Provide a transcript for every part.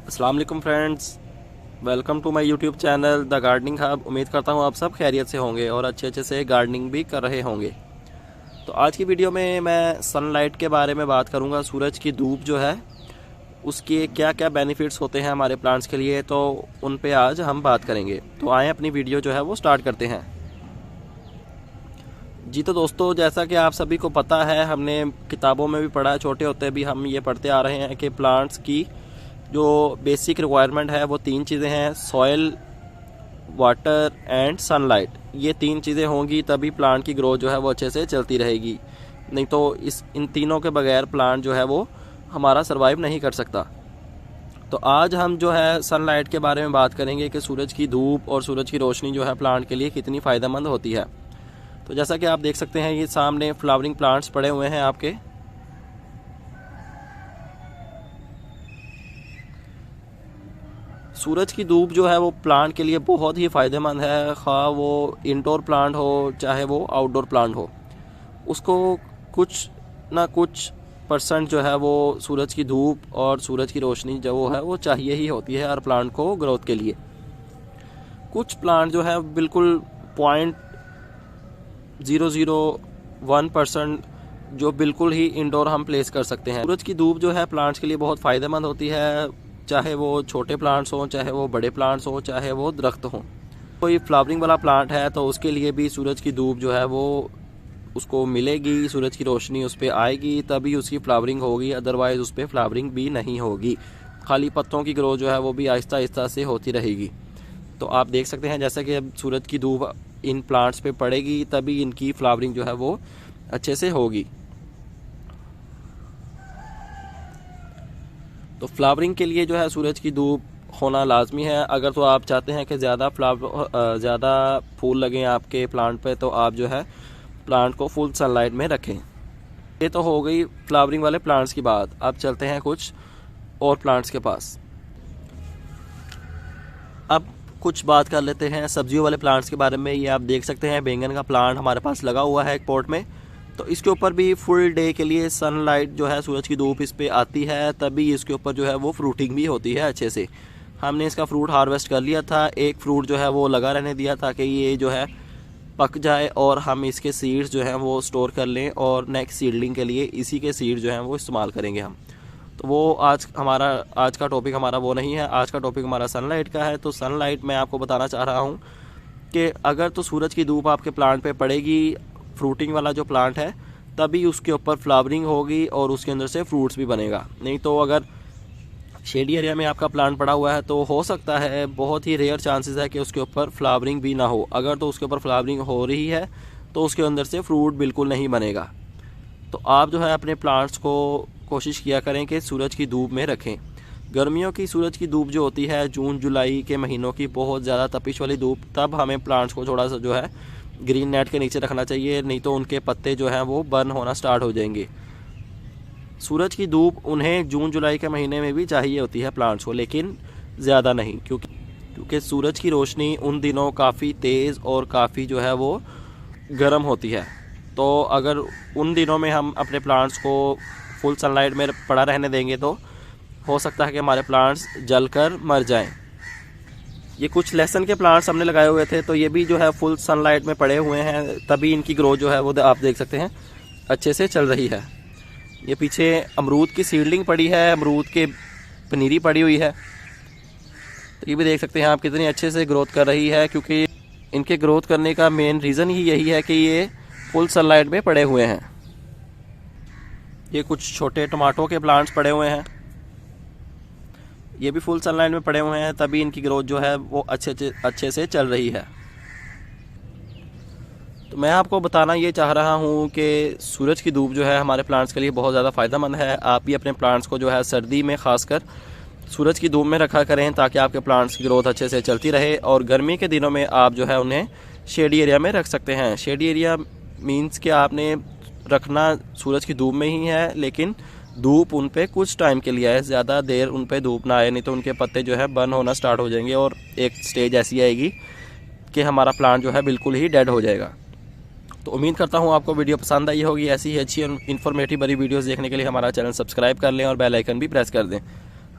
अस्सलाम वालेकुम friends, welcome to my YouTube channel the gardening hub. उम्मीद करता हूँ आप सब खैरियत से होंगे और अच्छे से गार्डनिंग भी कर रहे होंगे। तो आज की वीडियो में मैं सनलाइट के बारे में बात करूँगा। सूरज की धूप जो है उसके क्या क्या बेनिफिट्स होते हैं हमारे प्लांट्स के लिए, तो उन पे आज हम बात करेंगे। तो आए अपनी वीडियो जो है वो स्टार्ट करते हैं। जी तो दोस्तों, जैसा कि आप सभी को पता है, हमने किताबों में भी पढ़ा है, छोटे होते भी हम ये पढ़ते आ रहे हैं कि प्लांट्स की जो बेसिक रिक्वायरमेंट है वो 3 चीज़ें हैं: सॉइल, वाटर एंड सनलाइट। ये 3 चीज़ें होंगी तभी प्लांट की ग्रोथ जो है वो अच्छे से चलती रहेगी, नहीं तो इन तीनों के बगैर प्लांट जो है वो हमारा सर्वाइव नहीं कर सकता। तो आज हम जो है सनलाइट के बारे में बात करेंगे कि सूरज की धूप और सूरज की रोशनी जो है प्लांट के लिए कितनी फ़ायदेमंद होती है। तो जैसा कि आप देख सकते हैं, ये सामने फ्लावरिंग प्लांट्स पड़े हुए हैं आपके। सूरज की धूप जो है वो प्लांट के लिए बहुत ही फ़ायदेमंद है, खा वो इंडोर प्लांट हो चाहे वो आउटडोर प्लांट हो। उसको कुछ ना कुछ परसेंट जो है वो सूरज की धूप और सूरज की रोशनी जो है वो चाहिए ही होती है हर प्लांट को ग्रोथ के लिए। कुछ प्लांट जो है बिल्कुल 0.001% जो बिल्कुल ही इंडोर हम प्लेस कर सकते हैं। सूरज की धूप जो है प्लांट्स के लिए बहुत फ़ायदेमंद होती है, चाहे वो छोटे प्लांट्स हों, चाहे वो बड़े प्लांट्स हों, चाहे वो दरख्त हों। कोई फ्लावरिंग वाला प्लांट है तो उसके लिए भी सूरज की धूप जो है वो उसको मिलेगी, सूरज की रोशनी उस पर आएगी तभी उसकी फ्लावरिंग होगी, अदरवाइज़ उस पर फ्लावरिंग भी नहीं होगी। खाली पत्तों की ग्रोथ जो है वो भी आहिस्ता आहिस्ता से होती रहेगी। तो आप देख सकते हैं जैसे कि अब सूरज की धूप इन प्लांट्स पे पड़ेगी तभी इनकी फ्लावरिंग जो है वो अच्छे से होगी। तो फ्लावरिंग के लिए जो है सूरज की धूप होना लाजमी है। अगर तो आप चाहते हैं कि ज़्यादा फूल लगें आपके प्लांट पे, तो आप जो है प्लांट को फुल सनलाइट में रखें। ये तो हो गई फ्लावरिंग वाले प्लांट्स की बात। अब चलते हैं कुछ और प्लांट्स के पास। अब कुछ बात कर लेते हैं सब्जियों वाले प्लांट्स के बारे में। ये आप देख सकते हैं बैंगन का प्लांट हमारे पास लगा हुआ है एक पॉट में। तो इसके ऊपर भी फुल डे के लिए सनलाइट जो है, सूरज की धूप इस पे आती है तभी इसके ऊपर जो है वो फ्रूटिंग भी होती है अच्छे से। हमने इसका फ्रूट हार्वेस्ट कर लिया था, एक फ्रूट जो है वो लगा रहने दिया ताकि ये जो है पक जाए और हम इसके सीड्स जो हैं वो स्टोर कर लें और नेक्स्ट सीडलिंग के लिए इसी के सीड जो हैं वो इस्तेमाल करेंगे हम। तो वो आज का टॉपिक हमारा वो नहीं है। आज का टॉपिक हमारा सनलाइट का है। तो सनलाइट मैं आपको बताना चाह रहा हूँ कि अगर तो सूरज की धूप आपके प्लांट पे पड़ेगी, फ्रूटिंग वाला जो प्लांट है, तभी उसके ऊपर फ्लावरिंग होगी और उसके अंदर से फ्रूट्स भी बनेगा। नहीं तो अगर शेडी एरिया में आपका प्लांट पड़ा हुआ है तो हो सकता है, बहुत ही रेयर चांसेस है कि उसके ऊपर फ्लावरिंग भी ना हो। अगर तो उसके ऊपर फ्लावरिंग हो रही है तो उसके अंदर से फ्रूट बिल्कुल नहीं बनेगा। तो आप जो है अपने प्लांट्स को कोशिश किया करें कि सूरज की धूप में रखें। गर्मियों की सूरज की धूप जो होती है, जून जुलाई के महीनों की बहुत ज़्यादा तपिश वाली धूप, तब हमें प्लांट्स को थोड़ा सा जो है ग्रीन नेट के नीचे रखना चाहिए, नहीं तो उनके पत्ते जो हैं वो बर्न होना स्टार्ट हो जाएंगे। सूरज की धूप उन्हें जून जुलाई के महीने में भी चाहिए होती है प्लांट्स को, लेकिन ज़्यादा नहीं, क्योंकि सूरज की रोशनी उन दिनों काफ़ी तेज़ और काफ़ी जो है वो गर्म होती है। तो अगर उन दिनों में हम अपने प्लांट्स को फुल सनलाइट में पड़ा रहने देंगे तो हो सकता है कि हमारे प्लांट्स जलकर मर जाएं। ये कुछ लहसुन के प्लांट्स हमने लगाए हुए थे, तो ये भी जो है फुल सनलाइट में पड़े हुए हैं तभी इनकी ग्रोथ जो है वो आप देख सकते हैं अच्छे से चल रही है। ये पीछे अमरूद की सीडलिंग पड़ी है, अमरूद के पनीरी पड़ी हुई है, तो ये भी देख सकते हैं आप कितनी अच्छे से ग्रोथ कर रही है, क्योंकि इनके ग्रोथ करने का मेन रीज़न ही यही है कि ये फुल सनलाइट में पड़े हुए हैं। ये कुछ छोटे टमाटो के प्लांट्स पड़े हुए हैं, ये भी फुल सनलाइट में पड़े हुए हैं तभी इनकी ग्रोथ जो है वो अच्छे से चल रही है। तो मैं आपको बताना ये चाह रहा हूँ कि सूरज की धूप जो है हमारे प्लांट्स के लिए बहुत ज़्यादा फ़ायदेमंद है। आप भी अपने प्लांट्स को जो है सर्दी में ख़ासकर सूरज की धूप में रखा करें ताकि आपके प्लांट्स की ग्रोथ अच्छे से चलती रहे। और गर्मी के दिनों में आप जो है उन्हें शेडी एरिया में रख सकते हैं। शेडी एरिया मीन्स कि आपने रखना सूरज की धूप में ही है, लेकिन धूप उन पे कुछ टाइम के लिए है, ज़्यादा देर उन पे धूप ना आए, नहीं तो उनके पत्ते जो है बर्न होना स्टार्ट हो जाएंगे और एक स्टेज ऐसी आएगी कि हमारा प्लांट जो है बिल्कुल ही डेड हो जाएगा। तो उम्मीद करता हूँ आपको वीडियो पसंद आई होगी। ऐसी ही अच्छी इन्फॉर्मेटिव बड़ी वीडियोस देखने के लिए हमारा चैनल सब्सक्राइब कर लें और बेल आइकन भी प्रेस कर दें।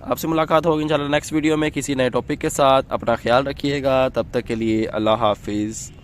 आपसे मुलाकात होगी इंशाल्लाह नेक्स्ट वीडियो में किसी नए टॉपिक के साथ। अपना ख्याल रखिएगा, तब तक के लिए अल्लाह हाफिज़।